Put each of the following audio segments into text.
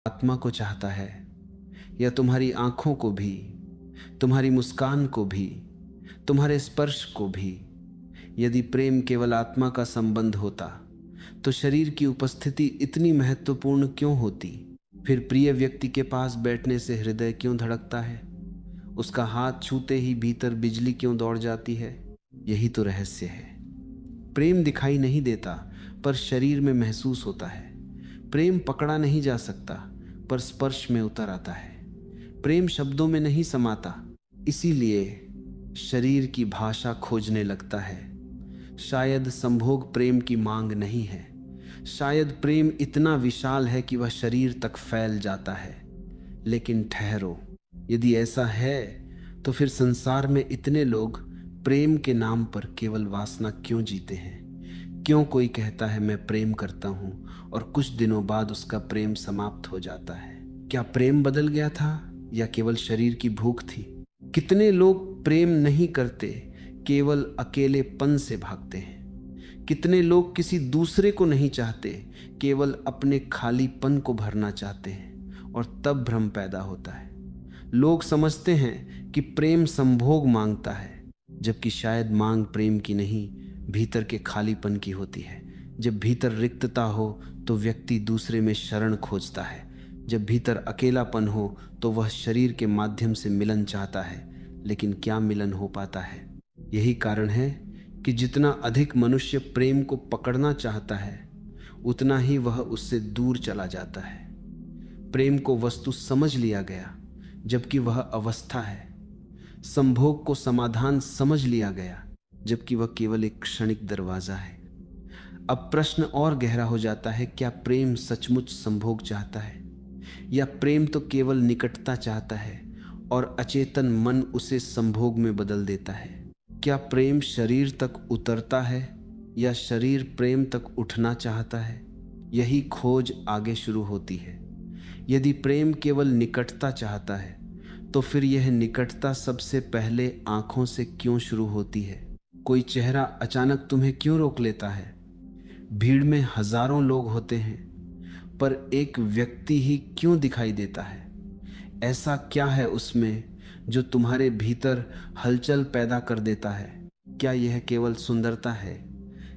आत्मा को चाहता है या तुम्हारी आंखों को भी, तुम्हारी मुस्कान को भी, तुम्हारे स्पर्श को भी? यदि प्रेम केवल आत्मा का संबंध होता तो शरीर की उपस्थिति इतनी महत्वपूर्ण क्यों होती? फिर प्रिय व्यक्ति के पास बैठने से हृदय क्यों धड़कता है? उसका हाथ छूते ही भीतर बिजली क्यों दौड़ जाती है? यही तो रहस्य है। प्रेम दिखाई नहीं देता पर शरीर में महसूस होता है। प्रेम पकड़ा नहीं जा सकता पर स्पर्श में उतर आता है। प्रेम शब्दों में नहीं समाता, इसीलिए शरीर की भाषा खोजने लगता है। शायद संभोग प्रेम की मांग नहीं है। शायद प्रेम इतना विशाल है कि वह शरीर तक फैल जाता है। लेकिन ठहरो, यदि ऐसा है तो फिर संसार में इतने लोग प्रेम के नाम पर केवल वासना क्यों जीते हैं? क्यों कोई कहता है मैं प्रेम करता हूं और कुछ दिनों बाद उसका प्रेम समाप्त हो जाता है? क्या प्रेम बदल गया था या केवल शरीर की भूख थी? कितने लोग प्रेम नहीं करते, केवल अकेलेपन से भागते हैं। कितने लोग किसी दूसरे को नहीं चाहते, केवल अपने खालीपन को भरना चाहते हैं, और तब भ्रम पैदा होता है। लोग समझते हैं कि प्रेम संभोग मांगता है, जबकि शायद मांग प्रेम की नहीं, भीतर के खालीपन की होती है। जब भीतर रिक्तता हो तो व्यक्ति दूसरे में शरण खोजता है। जब भीतर अकेलापन हो तो वह शरीर के माध्यम से मिलन चाहता है, लेकिन क्या मिलन हो पाता है? यही कारण है कि जितना अधिक मनुष्य प्रेम को पकड़ना चाहता है, उतना ही वह उससे दूर चला जाता है। प्रेम को वस्तु समझ लिया गया, जबकि वह अवस्था है। संभोग को समाधान समझ लिया गया, जबकि वह केवल एक क्षणिक दरवाजा है। अब प्रश्न और गहरा हो जाता है, क्या प्रेम सचमुच संभोग चाहता है, या प्रेम तो केवल निकटता चाहता है और अचेतन मन उसे संभोग में बदल देता है? क्या प्रेम शरीर तक उतरता है या शरीर प्रेम तक उठना चाहता है? यही खोज आगे शुरू होती है। यदि प्रेम केवल निकटता चाहता है तो फिर यह निकटता सबसे पहले आंखों से क्यों शुरू होती है? कोई चेहरा अचानक तुम्हें क्यों रोक लेता है? भीड़ में हजारों लोग होते हैं, पर एक व्यक्ति ही क्यों दिखाई देता है? ऐसा क्या है उसमें जो तुम्हारे भीतर हलचल पैदा कर देता है? क्या यह केवल सुंदरता है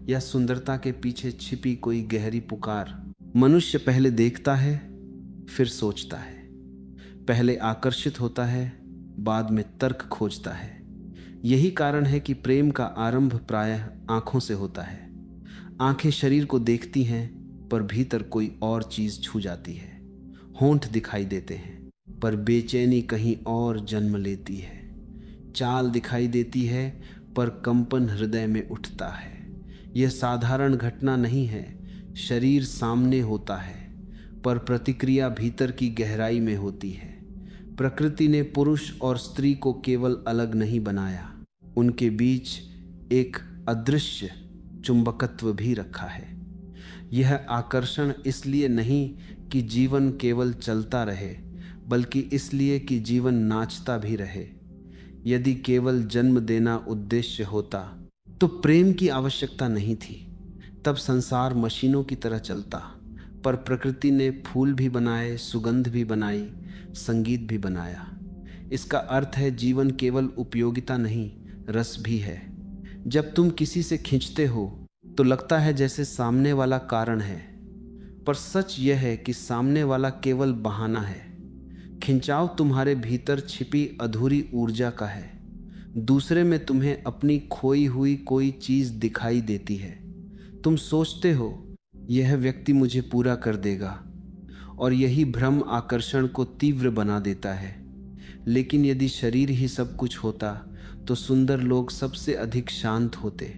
या सुंदरता के पीछे छिपी कोई गहरी पुकार? मनुष्य पहले देखता है, फिर सोचता है। पहले आकर्षित होता है, बाद में तर्क खोजता है। यही कारण है कि प्रेम का आरंभ प्रायः आंखों से होता है। आंखें शरीर को देखती हैं, पर भीतर कोई और चीज छू जाती है। होंठ दिखाई देते हैं, पर बेचैनी कहीं और जन्म लेती है। चाल दिखाई देती है, पर कंपन हृदय में उठता है। यह साधारण घटना नहीं है। शरीर सामने होता है, पर प्रतिक्रिया भीतर की गहराई में होती है। प्रकृति ने पुरुष और स्त्री को केवल अलग नहीं बनाया, उनके बीच एक अदृश्य चुंबकत्व भी रखा है। यह आकर्षण इसलिए नहीं कि जीवन केवल चलता रहे, बल्कि इसलिए कि जीवन नाचता भी रहे। यदि केवल जन्म देना उद्देश्य होता तो प्रेम की आवश्यकता नहीं थी। तब संसार मशीनों की तरह चलता, पर प्रकृति ने फूल भी बनाए, सुगंध भी बनाई, संगीत भी बनाया। इसका अर्थ है जीवन केवल उपयोगिता नहीं, रस भी है। जब तुम किसी से खींचते हो तो लगता है जैसे सामने वाला कारण है, पर सच यह है कि सामने वाला केवल बहाना है। खिंचाव तुम्हारे भीतर छिपी अधूरी ऊर्जा का है। दूसरे में तुम्हें अपनी खोई हुई कोई चीज दिखाई देती है। तुम सोचते हो यह व्यक्ति मुझे पूरा कर देगा, और यही भ्रम आकर्षण को तीव्र बना देता है। लेकिन यदि शरीर ही सब कुछ होता तो सुंदर लोग सबसे अधिक शांत होते।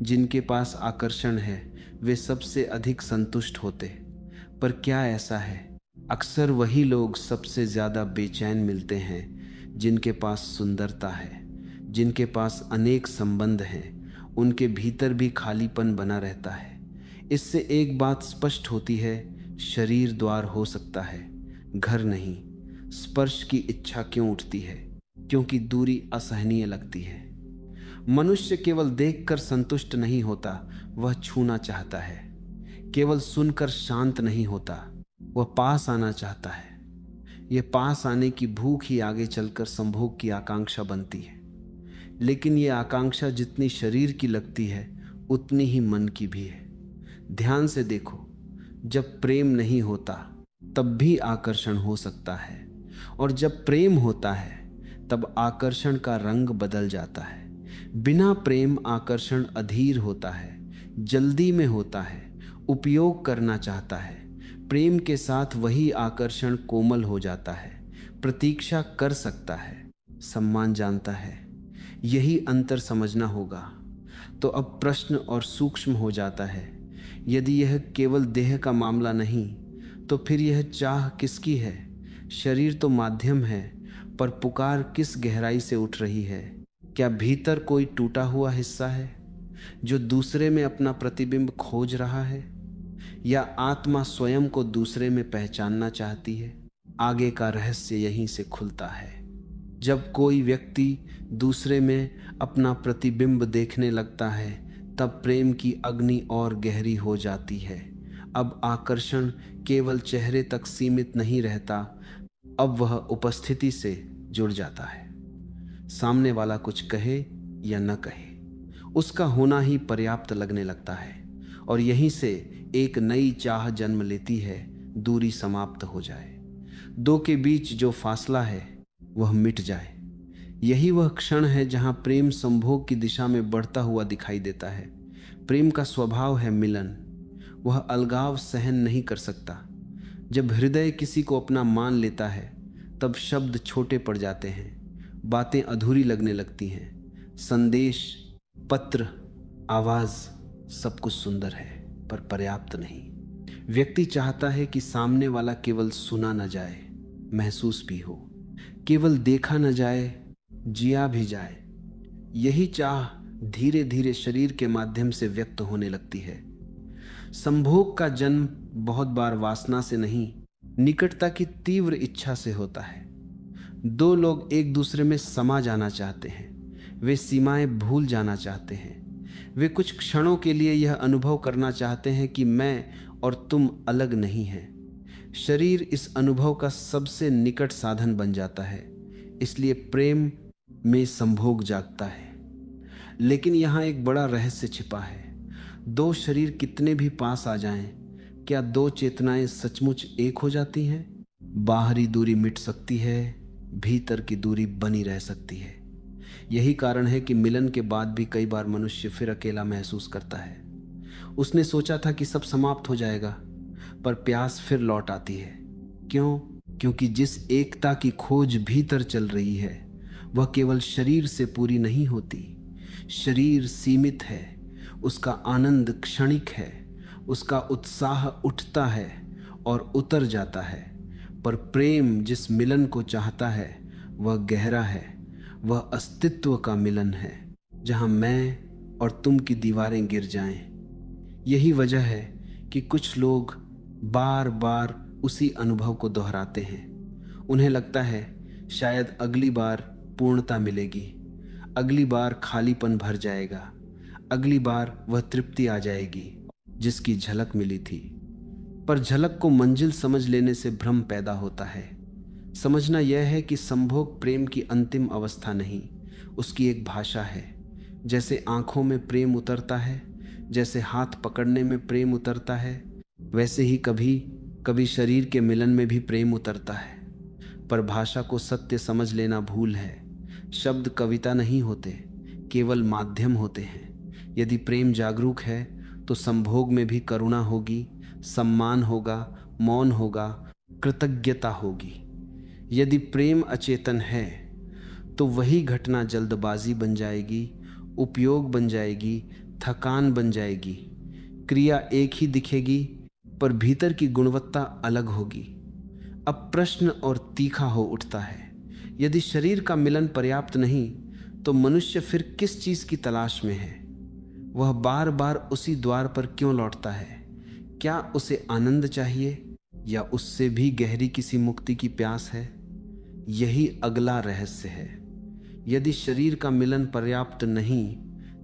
जिनके पास आकर्षण है वे सबसे अधिक संतुष्ट होते। पर क्या ऐसा है? अक्सर वही लोग सबसे ज्यादा बेचैन मिलते हैं जिनके पास सुंदरता है, जिनके पास अनेक संबंध हैं। उनके भीतर भी खालीपन बना रहता है। इससे एक बात स्पष्ट होती है, शरीर द्वार हो सकता है, घर नहीं। स्पर्श की इच्छा क्यों उठती है? क्योंकि दूरी असहनीय लगती है। मनुष्य केवल देखकर संतुष्ट नहीं होता, वह छूना चाहता है। केवल सुनकर शांत नहीं होता, वह पास आना चाहता है। यह पास आने की भूख ही आगे चलकर संभोग की आकांक्षा बनती है। लेकिन यह आकांक्षा जितनी शरीर की लगती है उतनी ही मन की भी है। ध्यान से देखो, जब प्रेम नहीं होता तब भी आकर्षण हो सकता है, और जब प्रेम होता है तब आकर्षण का रंग बदल जाता है। बिना प्रेम आकर्षण अधीर होता है, जल्दी में होता है, उपयोग करना चाहता है। प्रेम के साथ वही आकर्षण कोमल हो जाता है, प्रतीक्षा कर सकता है, सम्मान जानता है। यही अंतर समझना होगा। तो अब प्रश्न और सूक्ष्म हो जाता है। यदि यह केवल देह का मामला नहीं तो फिर यह चाह किसकी है? शरीर तो माध्यम है, पर पुकार किस गहराई से उठ रही है? क्या भीतर कोई टूटा हुआ हिस्सा है जो दूसरे में अपना प्रतिबिंब खोज रहा है, या आत्मा स्वयं को दूसरे में पहचानना चाहती है? आगे का रहस्य यहीं से खुलता है। जब कोई व्यक्ति दूसरे में अपना प्रतिबिंब देखने लगता है तब प्रेम की अग्नि और गहरी हो जाती है। अब आकर्षण केवल चेहरे तक सीमित नहीं रहता, अब वह उपस्थिति से जुड़ जाता है। सामने वाला कुछ कहे या न कहे, उसका होना ही पर्याप्त लगने लगता है, और यहीं से एक नई चाह जन्म लेती है। दूरी समाप्त हो जाए, दो के बीच जो फासला है वह मिट जाए। यही वह क्षण है जहां प्रेम संभोग की दिशा में बढ़ता हुआ दिखाई देता है। प्रेम का स्वभाव है मिलन। वह अलगाव सहन नहीं कर सकता। जब हृदय किसी को अपना मान लेता है तब शब्द छोटे पड़ जाते हैं, बातें अधूरी लगने लगती हैं। संदेश, पत्र, आवाज, सब कुछ सुंदर है पर पर्याप्त नहीं। व्यक्ति चाहता है कि सामने वाला केवल सुना न जाए, महसूस भी हो, केवल देखा न जाए, जिया भी जाए। यही चाह धीरे धीरे शरीर के माध्यम से व्यक्त होने लगती है। संभोग का जन्म बहुत बार वासना से नहीं, निकटता की तीव्र इच्छा से होता है। दो लोग एक दूसरे में समा जाना चाहते हैं, वे सीमाएं भूल जाना चाहते हैं। वे कुछ क्षणों के लिए यह अनुभव करना चाहते हैं कि मैं और तुम अलग नहीं हैं। शरीर इस अनुभव का सबसे निकट साधन बन जाता है, इसलिए प्रेम में संभोग जागता है। लेकिन यहाँ एक बड़ा रहस्य छिपा है। दो शरीर कितने भी पास आ जाएं, क्या दो चेतनाएं सचमुच एक हो जाती हैं? बाहरी दूरी मिट सकती है, भीतर की दूरी बनी रह सकती है। यही कारण है कि मिलन के बाद भी कई बार मनुष्य फिर अकेला महसूस करता है। उसने सोचा था कि सब समाप्त हो जाएगा, पर प्यास फिर लौट आती है। क्यों? क्योंकि जिस एकता की खोज भीतर चल रही है वह केवल शरीर से पूरी नहीं होती। शरीर सीमित है, उसका आनंद क्षणिक है, उसका उत्साह उठता है और उतर जाता है, पर प्रेम जिस मिलन को चाहता है वह गहरा है। वह अस्तित्व का मिलन है, जहां मैं और तुम की दीवारें गिर जाएं। यही वजह है कि कुछ लोग बार बार उसी अनुभव को दोहराते हैं। उन्हें लगता है शायद अगली बार पूर्णता मिलेगी, अगली बार खालीपन भर जाएगा, अगली बार वह तृप्ति आ जाएगी जिसकी झलक मिली थी। पर झलक को मंजिल समझ लेने से भ्रम पैदा होता है। समझना यह है कि संभोग प्रेम की अंतिम अवस्था नहीं, उसकी एक भाषा है। जैसे आंखों में प्रेम उतरता है, जैसे हाथ पकड़ने में प्रेम उतरता है, वैसे ही कभी कभी शरीर के मिलन में भी प्रेम उतरता है। पर भाषा को सत्य समझ लेना भूल है। शब्द कविता नहीं होते, केवल माध्यम होते हैं। यदि प्रेम जागरूक है तो संभोग में भी करुणा होगी, सम्मान होगा, मौन होगा, कृतज्ञता होगी। यदि प्रेम अचेतन है तो वही घटना जल्दबाजी बन जाएगी, उपयोग बन जाएगी, थकान बन जाएगी। क्रिया एक ही दिखेगी पर भीतर की गुणवत्ता अलग होगी। अब प्रश्न और तीखा हो उठता है, यदि शरीर का मिलन पर्याप्त नहीं तो मनुष्य फिर किस चीज की तलाश में है? वह बार बार उसी द्वार पर क्यों लौटता है? क्या उसे आनंद चाहिए या उससे भी गहरी किसी मुक्ति की प्यास है? यही अगला रहस्य है। यदि शरीर का मिलन पर्याप्त नहीं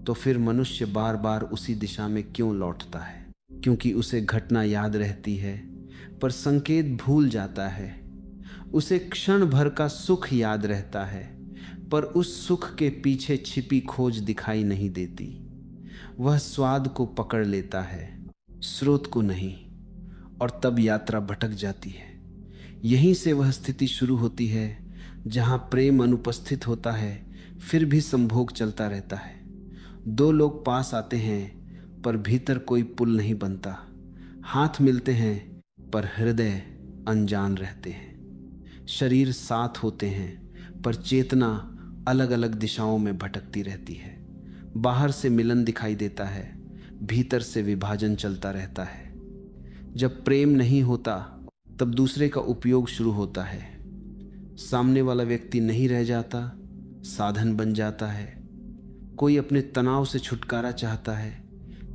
तो फिर मनुष्य बार बार उसी दिशा में क्यों लौटता है? क्योंकि उसे घटना याद रहती है, पर संकेत भूल जाता है। उसे क्षण भर का सुख याद रहता है, पर उस सुख के पीछे छिपी खोज दिखाई नहीं देती। वह स्वाद को पकड़ लेता है, स्रोत को नहीं, और तब यात्रा भटक जाती है। यहीं से वह स्थिति शुरू होती है जहां प्रेम अनुपस्थित होता है, फिर भी संभोग चलता रहता है। दो लोग पास आते हैं पर भीतर कोई पुल नहीं बनता। हाथ मिलते हैं पर हृदय अनजान रहते हैं। शरीर साथ होते हैं पर चेतना अलग अलग दिशाओं में भटकती रहती है। बाहर से मिलन दिखाई देता है, भीतर से विभाजन चलता रहता है। जब प्रेम नहीं होता तब दूसरे का उपयोग शुरू होता है। सामने वाला व्यक्ति नहीं रह जाता, साधन बन जाता है। कोई अपने तनाव से छुटकारा चाहता है,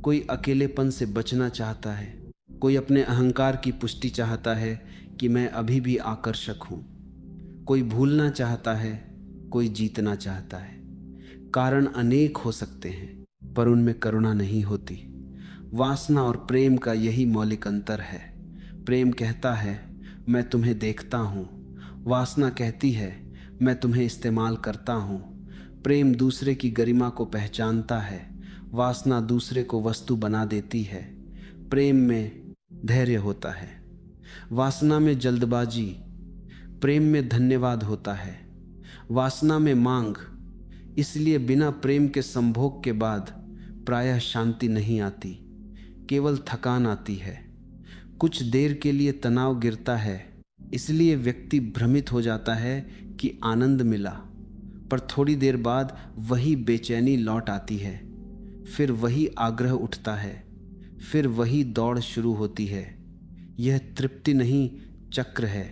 कोई अकेलेपन से बचना चाहता है, कोई अपने अहंकार की पुष्टि चाहता है कि मैं अभी भी आकर्षक हूं। कोई भूलना चाहता है, कोई जीतना चाहता है। कारण अनेक हो सकते हैं पर उनमें करुणा नहीं होती। वासना और प्रेम का यही मौलिक अंतर है। प्रेम कहता है मैं तुम्हें देखता हूं, वासना कहती है मैं तुम्हें इस्तेमाल करता हूं। प्रेम दूसरे की गरिमा को पहचानता है, वासना दूसरे को वस्तु बना देती है। प्रेम में धैर्य होता है, वासना में जल्दबाजी। प्रेम में धन्यवाद होता है, वासना में मांग। इसलिए बिना प्रेम के संभोग के बाद प्रायः शांति नहीं आती, केवल थकान आती है। कुछ देर के लिए तनाव गिरता है, इसलिए व्यक्ति भ्रमित हो जाता है कि आनंद मिला, पर थोड़ी देर बाद वही बेचैनी लौट आती है। फिर वही आग्रह उठता है, फिर वही दौड़ शुरू होती है। यह तृप्ति नहीं, चक्र है।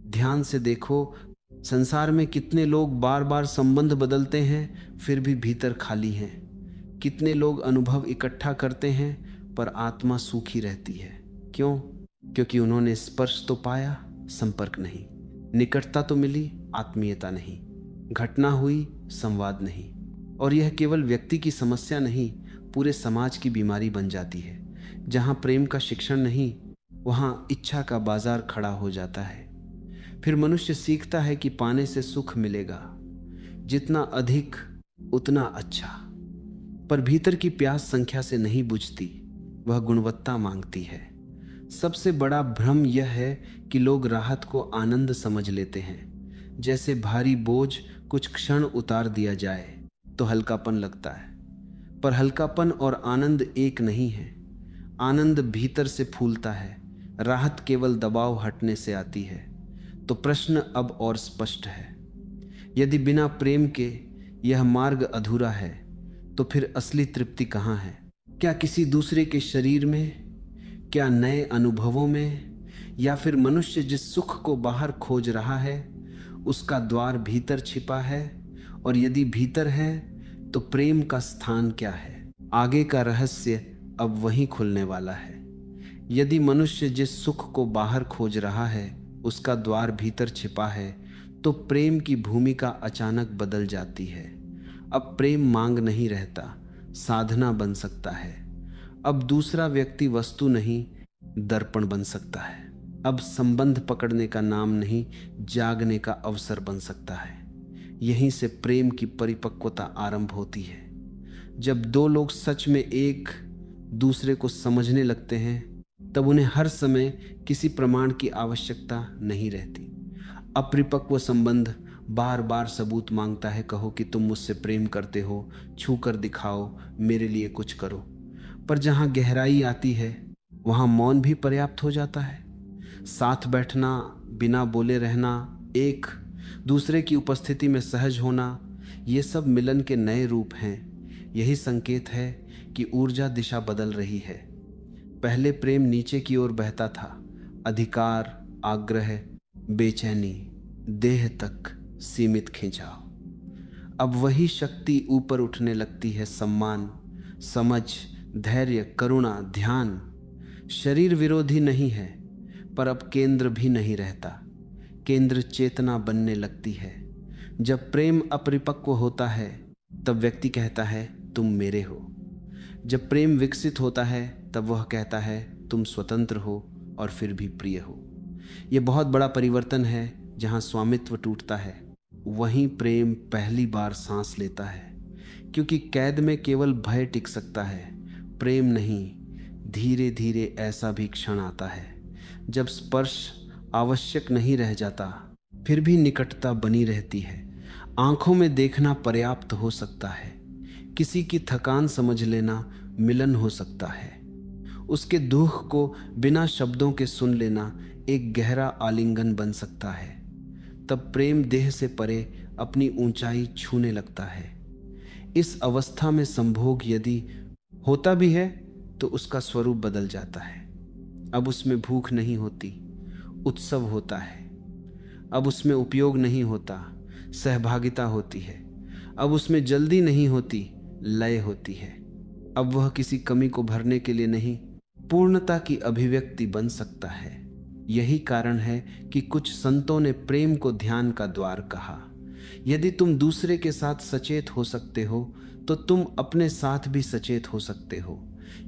ध्यान से देखो, संसार में कितने लोग बार बार संबंध बदलते हैं फिर भी भीतर खाली हैं। कितने लोग अनुभव इकट्ठा करते हैं पर आत्मा सूखी रहती है। क्यों? क्योंकि उन्होंने स्पर्श तो पाया, संपर्क नहीं। निकटता तो मिली, आत्मीयता नहीं। घटना हुई, संवाद नहीं। और यह केवल व्यक्ति की समस्या नहीं, पूरे समाज की बीमारी बन जाती है। जहां प्रेम का शिक्षण नहीं, वहां इच्छा का बाजार खड़ा हो जाता है। फिर मनुष्य सीखता है कि पाने से सुख मिलेगा, जितना अधिक उतना अच्छा। पर भीतर की प्यास संख्या से नहीं बुझती, वह गुणवत्ता मांगती है। सबसे बड़ा भ्रम यह है कि लोग राहत को आनंद समझ लेते हैं। जैसे भारी बोझ कुछ क्षण उतार दिया जाए तो हल्कापन लगता है, पर हल्कापन और आनंद एक नहीं है। आनंद भीतर से फूलता है, राहत केवल दबाव हटने से आती है। तो प्रश्न अब और स्पष्ट है, यदि बिना प्रेम के यह मार्ग अधूरा है तो फिर असली तृप्ति कहाँ है? क्या किसी दूसरे के शरीर में, क्या नए अनुभवों में, या फिर मनुष्य जिस सुख को बाहर खोज रहा है उसका द्वार भीतर छिपा है? और यदि भीतर है तो प्रेम का स्थान क्या है? आगे का रहस्य अब वहीं खुलने वाला है। यदि मनुष्य जिस सुख को बाहर खोज रहा है उसका द्वार भीतर छिपा है तो प्रेम की भूमिका अचानक बदल जाती है। अब प्रेम मांग नहीं रहता, साधना बन सकता है। अब दूसरा व्यक्ति वस्तु नहीं, दर्पण बन सकता है। अब संबंध पकड़ने का नाम नहीं, जागने का अवसर बन सकता है। यहीं से प्रेम की परिपक्वता आरंभ होती है। जब दो लोग सच में एक दूसरे को समझने लगते हैं तब उन्हें हर समय किसी प्रमाण की आवश्यकता नहीं रहती। अपरिपक्व संबंध बार बार सबूत मांगता है, कहो कि तुम मुझसे प्रेम करते हो, छू कर दिखाओ, मेरे लिए कुछ करो। पर जहां गहराई आती है वहां मौन भी पर्याप्त हो जाता है। साथ बैठना, बिना बोले रहना, एक दूसरे की उपस्थिति में सहज होना, ये सब मिलन के नए रूप हैं। यही संकेत है कि ऊर्जा दिशा बदल रही है। पहले प्रेम नीचे की ओर बहता था, अधिकार, आग्रह, बेचैनी, देह तक सीमित खिंचाव। अब वही शक्ति ऊपर उठने लगती है, सम्मान, समझ, धैर्य, करुणा, ध्यान। शरीर विरोधी नहीं है, पर अब केंद्र भी नहीं रहता। केंद्र चेतना बनने लगती है। जब प्रेम अपरिपक्व होता है तब व्यक्ति कहता है तुम मेरे हो। जब प्रेम विकसित होता है तब वह कहता है तुम स्वतंत्र हो, और फिर भी प्रिय हो। यह बहुत बड़ा परिवर्तन है। जहां स्वामित्व टूटता है वहीं प्रेम पहली बार सांस लेता है, क्योंकि कैद में केवल भय टिक सकता है, प्रेम नहीं। धीरे धीरे ऐसा भी क्षण आता है जब स्पर्श आवश्यक नहीं रह जाता, फिर भी निकटता बनी रहती है। आंखों में देखना पर्याप्त हो सकता है, किसी की थकान समझ लेना मिलन हो सकता है, उसके दुख को बिना शब्दों के सुन लेना एक गहरा आलिंगन बन सकता है। तब प्रेम देह से परे अपनी ऊंचाई छूने लगता है। इस अवस्था में संभोग यदि होता भी है तो उसका स्वरूप बदल जाता है। अब उसमें भूख नहीं होती, उत्सव होता है। अब उसमें उपयोग नहीं होता, सहभागिता होती है। अब उसमें जल्दी नहीं होती, लय होती है। अब वह किसी कमी को भरने के लिए नहीं, पूर्णता की अभिव्यक्ति बन सकता है। यही कारण है कि कुछ संतों ने प्रेम को ध्यान का द्वार कहा। यदि तुम दूसरे के साथ सचेत हो सकते हो तो तुम अपने साथ भी सचेत हो सकते हो।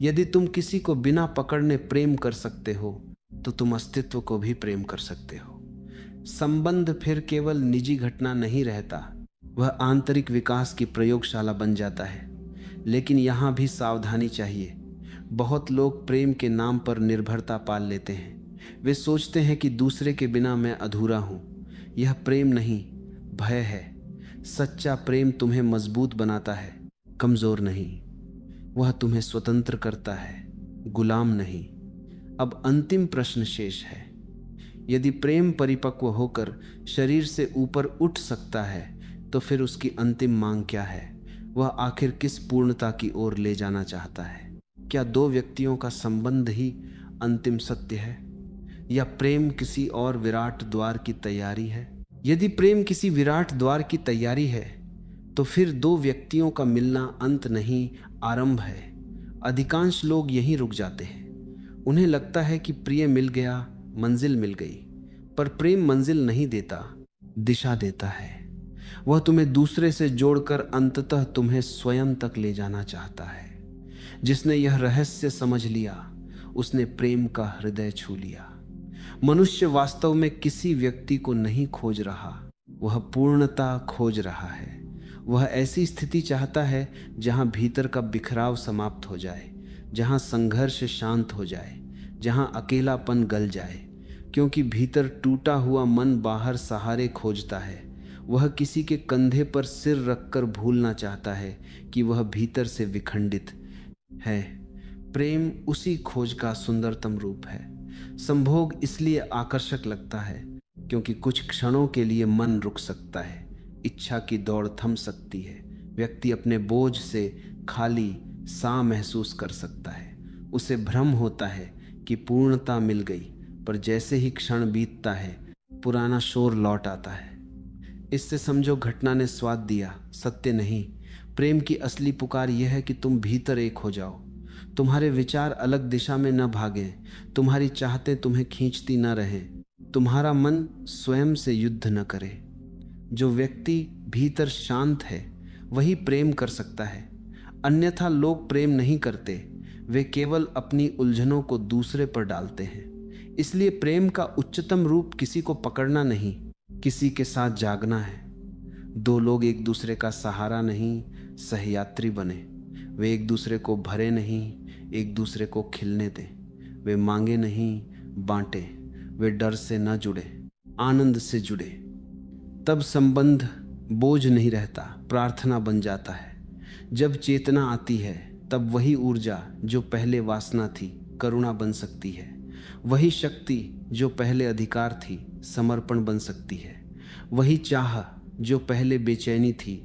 यदि तुम किसी को बिना पकड़ने प्रेम कर सकते हो तो तुम अस्तित्व को भी प्रेम कर सकते हो। संबंध फिर केवल निजी घटना नहीं रहता, वह आंतरिक विकास की प्रयोगशाला बन जाता है। लेकिन यहां भी सावधानी चाहिए। बहुत लोग प्रेम के नाम पर निर्भरता पाल लेते हैं। वे सोचते हैं कि दूसरे के बिना मैं अधूरा हूं। यह प्रेम नहीं, भय है। सच्चा प्रेम तुम्हें मजबूत बनाता है, कमजोर नहीं। वह तुम्हें स्वतंत्र करता है, गुलाम नहीं। अब अंतिम प्रश्न शेष है। यदि प्रेम परिपक्व होकर शरीर से ऊपर उठ सकता है तो फिर उसकी अंतिम मांग क्या है? वह आखिर किस पूर्णता की ओर ले जाना चाहता है? क्या दो व्यक्तियों का संबंध ही अंतिम सत्य है, या प्रेम किसी और विराट द्वार की तैयारी है? यदि प्रेम किसी विराट द्वार की तैयारी है तो फिर दो व्यक्तियों का मिलना अंत नहीं, आरंभ है। अधिकांश लोग यहीं रुक जाते हैं। उन्हें लगता है कि प्रिय मिल गया, मंजिल मिल गई। पर प्रेम मंजिल नहीं देता, दिशा देता है। वह तुम्हें दूसरे से जोड़कर अंततः तुम्हें स्वयं तक ले जाना चाहता है। जिसने यह रहस्य समझ लिया उसने प्रेम का हृदय छू लिया। मनुष्य वास्तव में किसी व्यक्ति को नहीं खोज रहा, वह पूर्णता खोज रहा है। वह ऐसी स्थिति चाहता है जहां भीतर का बिखराव समाप्त हो जाए, जहां संघर्ष शांत हो जाए, जहां अकेलापन गल जाए। क्योंकि भीतर टूटा हुआ मन बाहर सहारे खोजता है। वह किसी के कंधे पर सिर रखकर भूलना चाहता है कि वह भीतर से विखंडित है। प्रेम उसी खोज का सुंदरतम रूप है। संभोग इसलिए आकर्षक लगता है क्योंकि कुछ क्षणों के लिए मन रुक सकता है, इच्छा की दौड़ थम सकती है, व्यक्ति अपने बोझ से खाली सा महसूस कर सकता है। उसे भ्रम होता है कि पूर्णता मिल गई, पर जैसे ही क्षण बीतता है पुराना शोर लौट आता है। इससे समझो घटना ने स्वाद दिया, सत्य नहीं। प्रेम की असली पुकार यह है कि तुम भीतर एक हो जाओ। तुम्हारे विचार अलग दिशा में न भागें, तुम्हारी चाहतें तुम्हें खींचती न रहें, तुम्हारा मन स्वयं से युद्ध न करे। जो व्यक्ति भीतर शांत है वही प्रेम कर सकता है, अन्यथा लोग प्रेम नहीं करते। वे केवल अपनी उलझनों को दूसरे पर डालते हैं। इसलिए प्रेम का उच्चतम रूप किसी को पकड़ना नहीं, किसी के साथ जागना है। दो लोग एक दूसरे का सहारा नहीं, सहयात्री बने। वे एक दूसरे को भरे नहीं, एक दूसरे को खिलने दें। वे मांगे नहीं, बांटे। वे डर से न जुड़े, आनंद से जुड़े। तब संबंध बोझ नहीं रहता, प्रार्थना बन जाता है। जब चेतना आती है तब वही ऊर्जा जो पहले वासना थी करुणा बन सकती है। वही शक्ति जो पहले अधिकार थी समर्पण बन सकती है। वही चाह जो पहले बेचैनी थी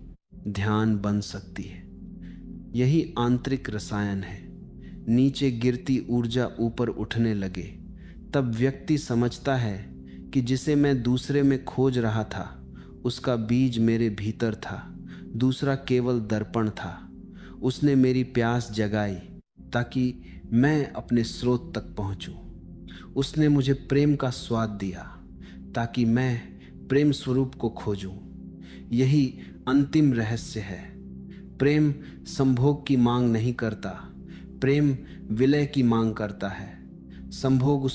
ध्यान बन सकती है। यही आंतरिक रसायन है। नीचे गिरती ऊर्जा ऊपर उठने लगे तब व्यक्ति समझता है कि जिसे मैं दूसरे में खोज रहा था उसका बीज मेरे भीतर था। दूसरा केवल दर्पण था। उसने मेरी प्यास जगाई ताकि मैं अपने स्रोत तक पहुंचूं। उसने मुझे प्रेम का स्वाद दिया ताकि मैं प्रेम स्वरूप को खोजूं। यही अंतिम रहस्य है। प्रेम संभोग की मांग नहीं करता, प्रेम विलय की मांग करता है। संभोग